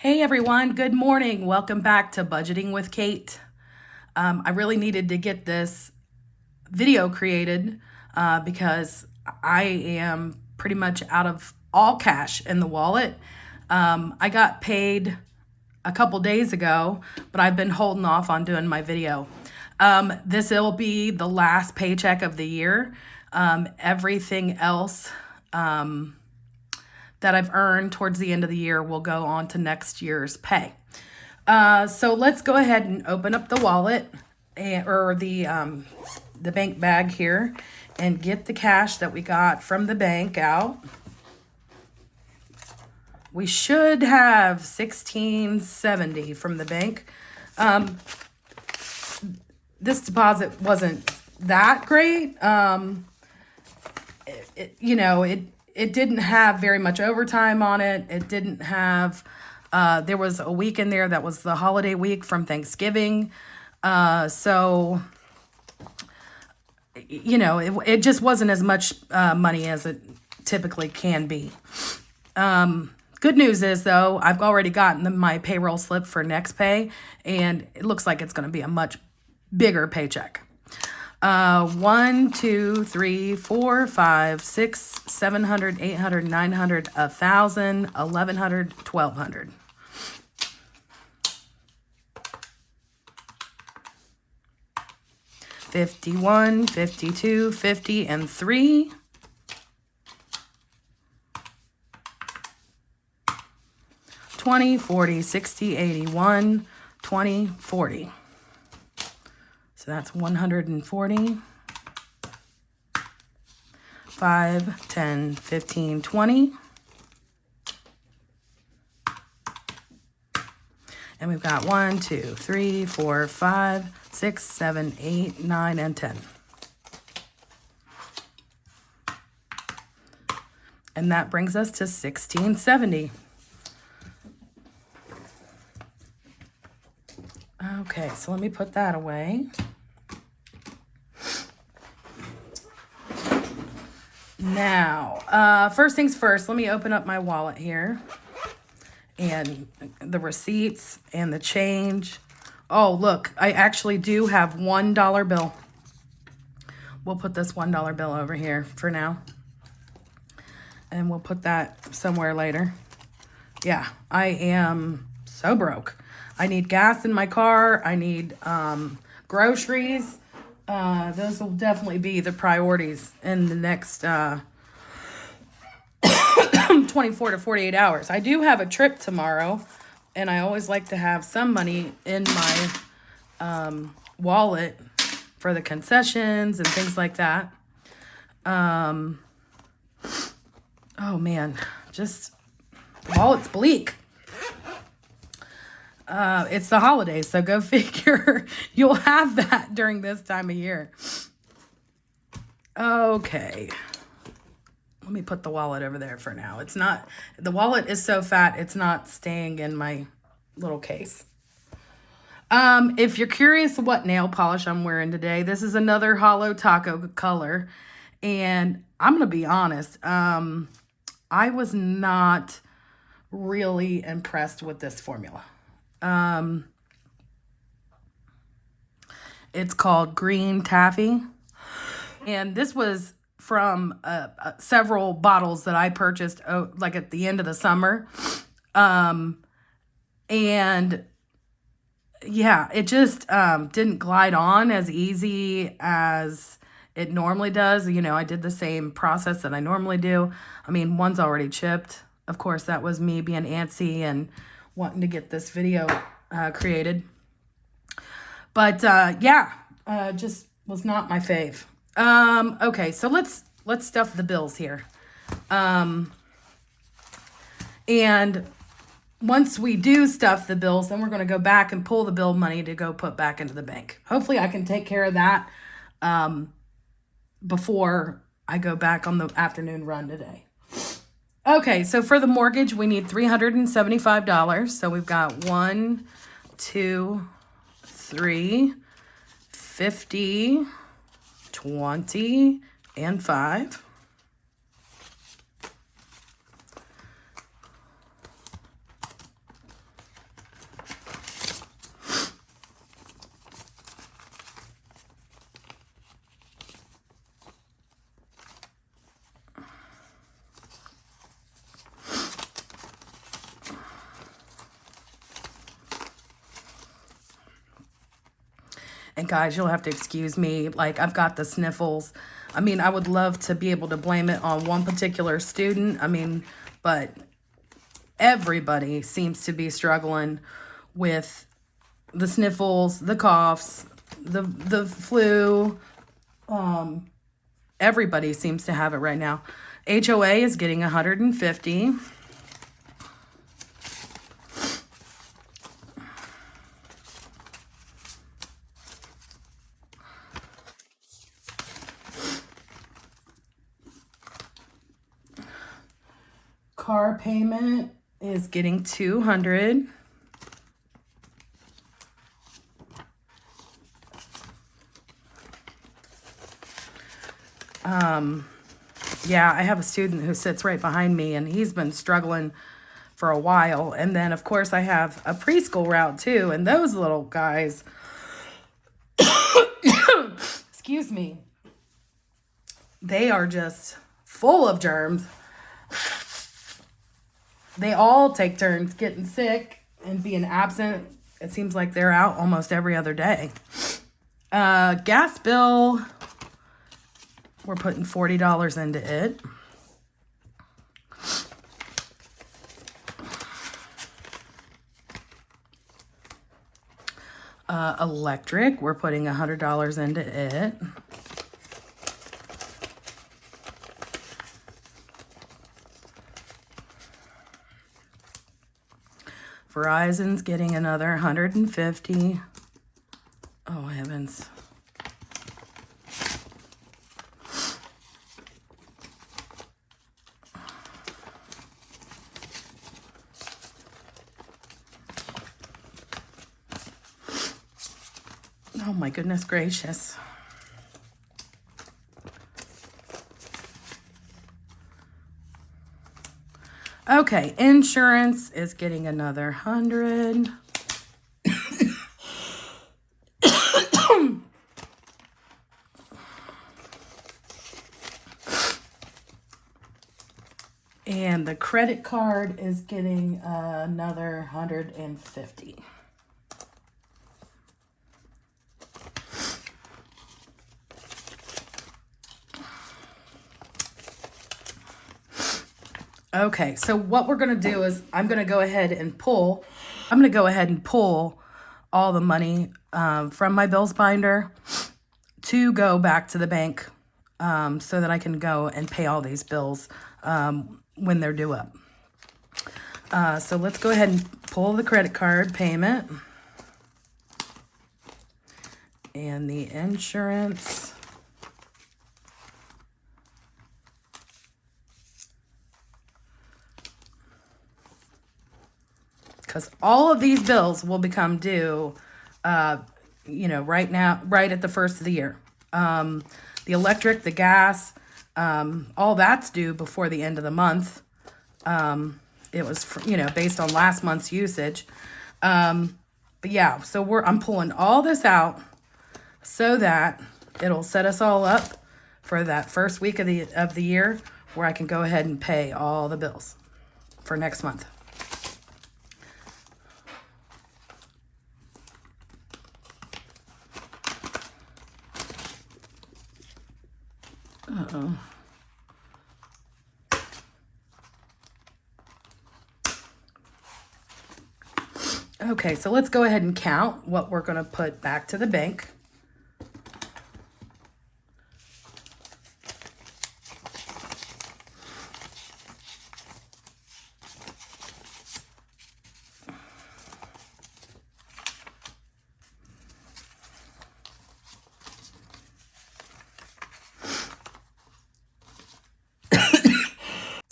Hey everyone, good morning. Welcome back to Budgeting with Kate. I really needed to get this video created because I am pretty much out of all cash in the wallet. I got paid a couple days ago, but I've been holding off on doing my video. This will be the last paycheck of the year. Everything else that I've earned towards the end of the year will go on to next year's pay. So let's go ahead and open up the wallet or the bank bag here and get the cash that we got from the bank out. We should have $16.70 from the bank. This deposit wasn't that great. It didn't have very much overtime on it. It didn't have, there was a week in there that was the holiday week from Thanksgiving. It just wasn't as much money as it typically can be. Good news is, though, I've already gotten my payroll slip for next pay, and it looks like it's going to be a much bigger paycheck. 1, 2, 3, 4, 5, 6, 700, 800, 900, 1,000, 1,100, 1,200. $51, $52, $50, and 3. $20, $40, $60, $81, $20, $40. So that's $140. 5, 10, 15, 20. And we've got 1, 2, 3, 4, 5, 6, 7, 8, 9, and 10. And that brings us to $16.70. Okay, so let me put that away. Now, first things first, let me open up my wallet here. And the receipts and the change. Oh, look, I actually do have $1 bill. We'll put this $1 bill over here for now. And we'll put that somewhere later. Yeah, I am so broke. I need gas in my car. I need groceries. Those will definitely be the priorities in the next 24 to 48 hours. I do have a trip tomorrow, and I always like to have some money in my wallet for the concessions and things like that. Oh man, just wallet's bleak. It's the holidays, so go figure. You'll have that during this time of year. Okay. Let me put the wallet over there for now. The wallet is so fat, it's not staying in my little case. If you're curious what nail polish I'm wearing today, this is another Hollow Taco color. And I'm going to be honest, I was not really impressed with this formula. It's called Green Taffy. And this was from several bottles that I purchased like at the end of the summer. And yeah, it just didn't glide on as easy as it normally does. You know, I did the same process that I normally do. I mean, one's already chipped. Of course, that was me being antsy and wanting to get this video created. But just was not my fave. Okay, so let's stuff the bills here. And once we do stuff the bills, then we're going to go back and pull the bill money to go put back into the bank. Hopefully I can take care of that before I go back on the afternoon run today. Okay, so for the mortgage, we need $375. So we've got 1, 2, 3, 50, 20, and 5. And guys, you'll have to excuse me. Like, I've got the sniffles. I mean, I would love to be able to blame it on one particular student. I mean, but everybody seems to be struggling with the sniffles, the coughs, the flu. Everybody seems to have it right now. HOA is getting 150. Car payment is getting 200. Yeah, I have a student who sits right behind me, and he's been struggling for a while. And then, of course, I have a preschool route, too. And those little guys, excuse me, they are just full of germs. They all take turns getting sick and being absent. It seems like they're out almost every other day. Gas bill, we're putting $40 into it. Electric, we're putting $100 into it. Verizon's getting another 150. Oh, heavens. Oh my goodness gracious. Okay, insurance is getting another 100. And the credit card is getting another 150. Okay, so what we're going to do is I'm going to go ahead and pull all the money from my bills binder to go back to the bank so that I can go and pay all these bills when they're due up. So let's go ahead and pull the credit card payment and the insurance. Because all of these bills will become due, right now, right at the first of the year. The electric, the gas, all that's due before the end of the month. It was, based on last month's usage. But yeah, so I'm pulling all this out so that it'll set us all up for that first week of the year where I can go ahead and pay all the bills for next month. Uh-oh. Okay, so let's go ahead and count what we're going to put back to the bank.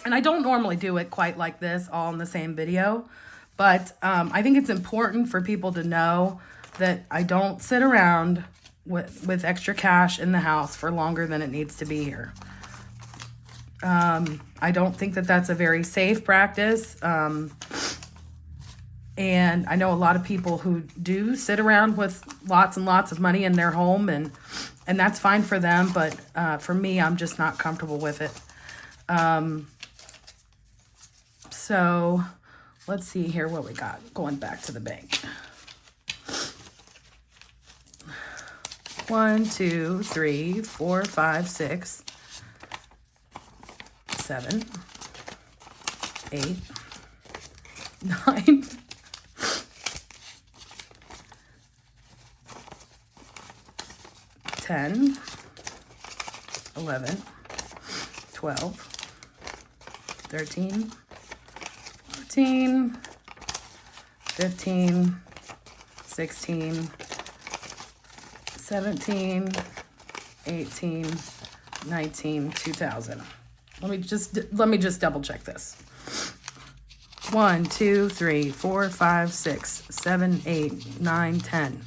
And I don't normally do it quite like this, all in the same video. But I think it's important for people to know that I don't sit around with extra cash in the house for longer than it needs to be here. I don't think that that's a very safe practice. And I know a lot of people who do sit around with lots and lots of money in their home, and that's fine for them. But for me, I'm just not comfortable with it. So let's see here what we got going back to the bank. 1, 2, 3, 4, 5, 6, 7, 8, 9, 10, 11, 12, 13, 14, 15, 16, 17, 18, 19, 2000. Let me just double check this. 1, 2, 3, 4, 5, 6, 7, 8, 9, 10,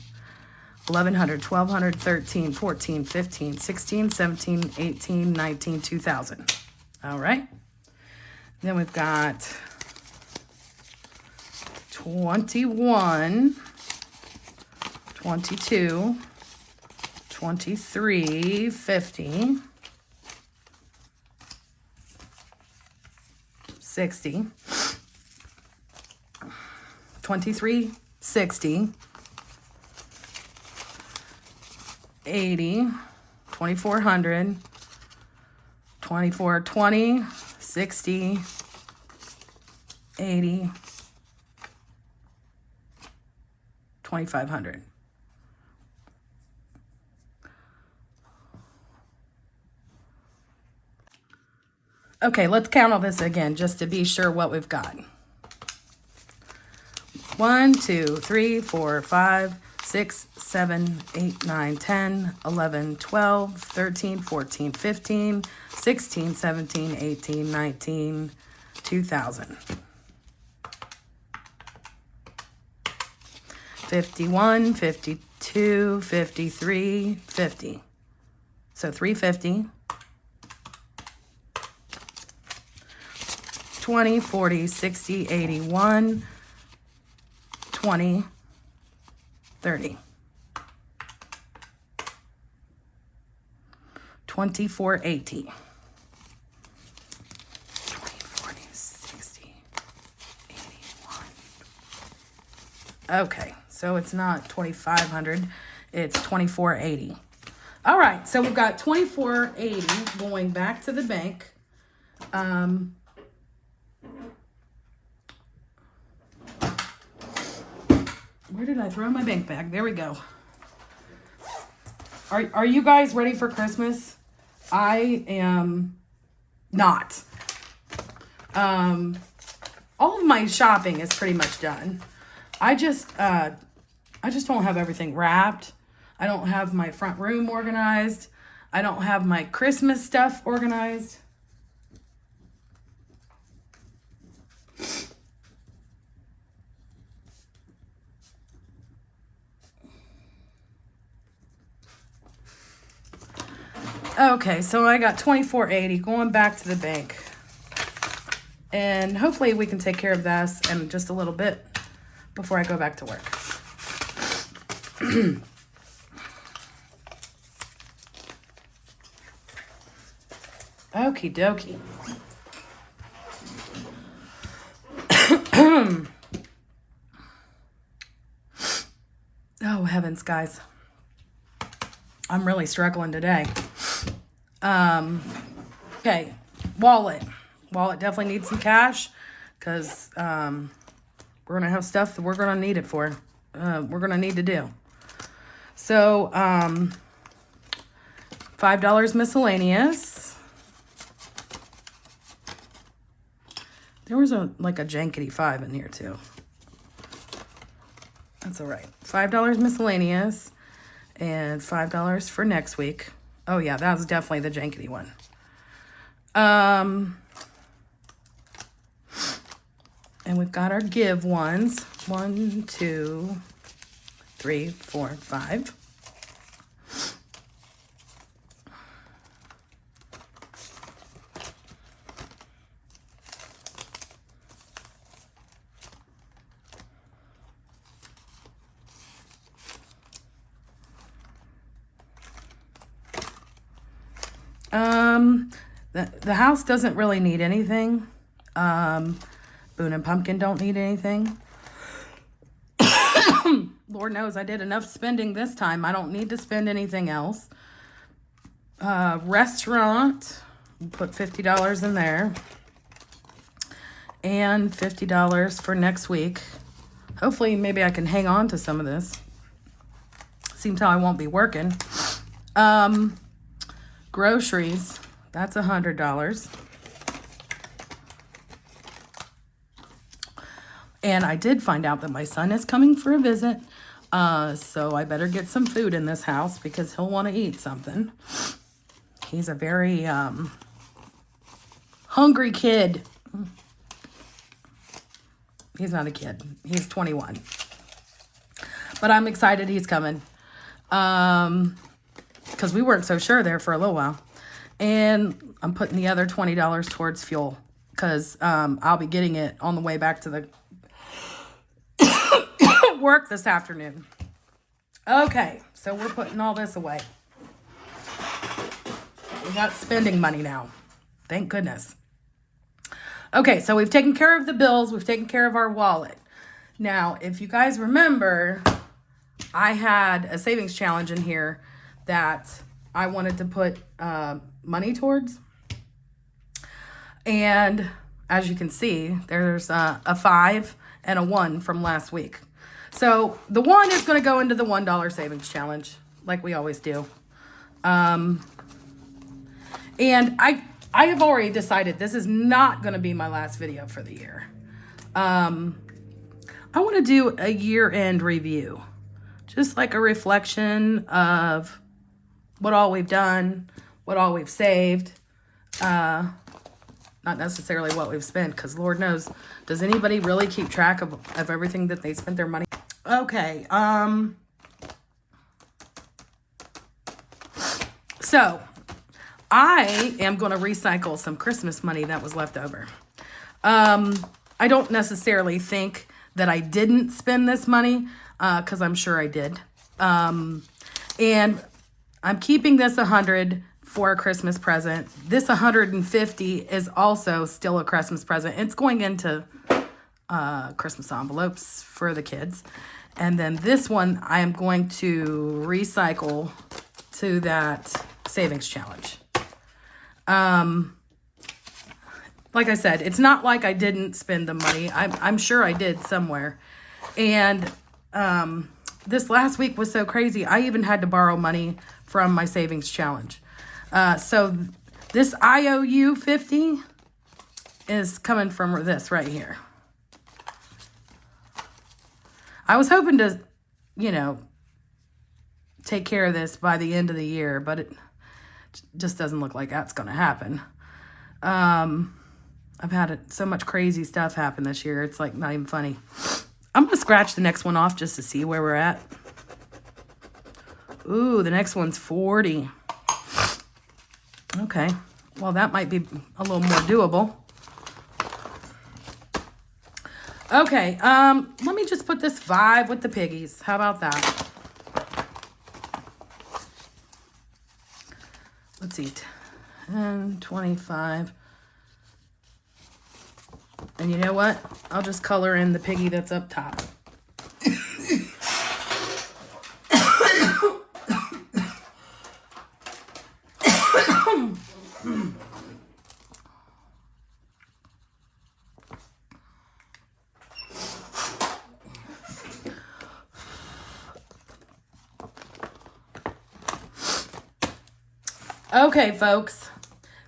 1100, 1200, 13, 14, 15, 16, 17, 18, 19, 2000. All right. Then we've got 21, 22, 23, 50, 60, 23, 60, 80, 2400, 2420, 60, 80, 2500. Okay, let's count all this again just to be sure what we've got. 1, 2, 3, 4, 5, 6, 7, 8, 9, 10, 11, 12, 13, 14, 15, 16, 17, 18, 19, 2000. 51, 52, 53, 50. So 350. 20, 40, 60, 81, 20, 30. 2480. 20, 40, 60, 81. Okay, so it's not 2500, it's 2480. All right, so we've got 2480 going back to the bank. Where did I throw my bank bag? There we go. Are you guys ready for Christmas? I am not. All of my shopping is pretty much done. I just don't have everything wrapped. I don't have my front room organized. I don't have my Christmas stuff organized. Okay, so I got 2480 going back to the bank. And hopefully we can take care of this in just a little bit before I go back to work. Okie dokie. Oh, heavens, guys. I'm really struggling today. Okay, wallet. Wallet definitely needs some cash because we're going to have stuff that we're going to need it for. We're going to need to do. So, $5 miscellaneous. There was a jankety 5 in here too. That's all right. $5 miscellaneous and $5 for next week. Oh yeah, that was definitely the jankety one. And we've got our give ones. 1, 2, 3, 4, 5. The house doesn't really need anything. Boone and Pumpkin don't need anything. Lord knows I did enough spending this time. I don't need to spend anything else. Restaurant, put $50 in there. And $50 for next week. Hopefully, maybe I can hang on to some of this. Seems how I won't be working. Groceries, that's $100. And I did find out that my son is coming for a visit. So I better get some food in this house because he'll want to eat something. He's a very hungry kid. He's not a kid. He's 21. But I'm excited he's coming. Because we weren't so sure there for a little while. And I'm putting the other $20 towards fuel. Because I'll be getting it on the way back to the work this afternoon. Okay, so we're putting all this away. We got spending money now. Thank goodness. Okay, so we've taken care of the bills. We've taken care of our wallet. Now, if you guys remember, I had a savings challenge in here that I wanted to put money towards. And as you can see, there's a 5 and a 1 from last week. So the 1 is going to go into the $1 savings challenge, like we always do. And I have already decided this is not going to be my last video for the year. I want to do a year-end review. Just like a reflection of what all we've done, what all we've saved. Not necessarily what we've spent, because Lord knows, does anybody really keep track of everything that they spent their money? Okay, so I am going to recycle some Christmas money that was left over. I don't necessarily think that I didn't spend this money, because I'm sure I did. And I'm keeping this 100 for a Christmas present. This 150 is also still a Christmas present. It's going into Christmas envelopes for the kids. And then this one I am going to recycle to that savings challenge. Like I said, it's not like I didn't spend the money. I'm sure I did somewhere. And this last week was so crazy. I even had to borrow money from my savings challenge. So this IOU 50 is coming from this right here. I was hoping to, take care of this by the end of the year, but it just doesn't look like that's going to happen. I've had so much crazy stuff happen this year. It's like not even funny. I'm going to scratch the next one off just to see where we're at. Ooh, the next one's 40. Okay. Well, that might be a little more doable. Okay. Let me just put this 5 with the piggies. How about that? Let's see. 10, 25. And you know what? I'll just color in the piggy that's up top. Okay, folks.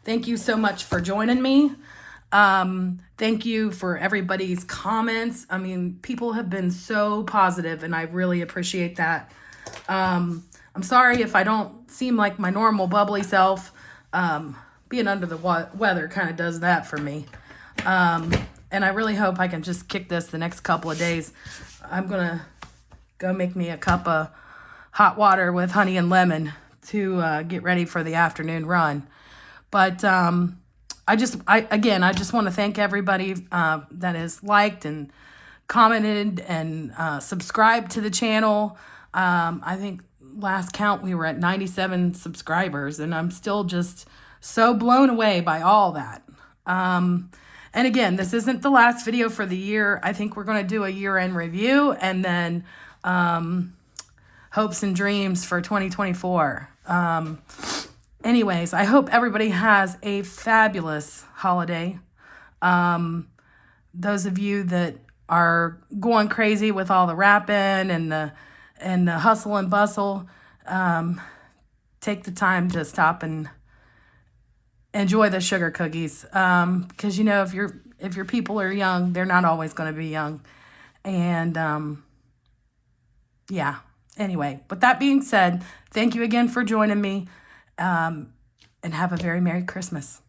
Thank you so much for joining me. Thank you for everybody's comments. I mean, people have been so positive, and I really appreciate that. I'm sorry if I don't seem like my normal bubbly self. Being under the weather kind of does that for me. And I really hope I can just kick this the next couple of days. I'm going to go make me a cup of hot water with honey and lemon to get ready for the afternoon run. But I just want to thank everybody that has liked and commented and subscribed to the channel. I think last count we were at 97 subscribers, and I'm still just so blown away by all that. And again, this isn't the last video for the year. I think we're going to do a year-end review, and then hopes and dreams for 2024. Anyways, I hope everybody has a fabulous holiday. Those of you that are going crazy with all the wrapping and the hustle and bustle, take the time to stop and enjoy the sugar cookies. Because if your people are young, they're not always going to be young. And yeah. Anyway, with that being said, thank you again for joining me. And have a very Merry Christmas.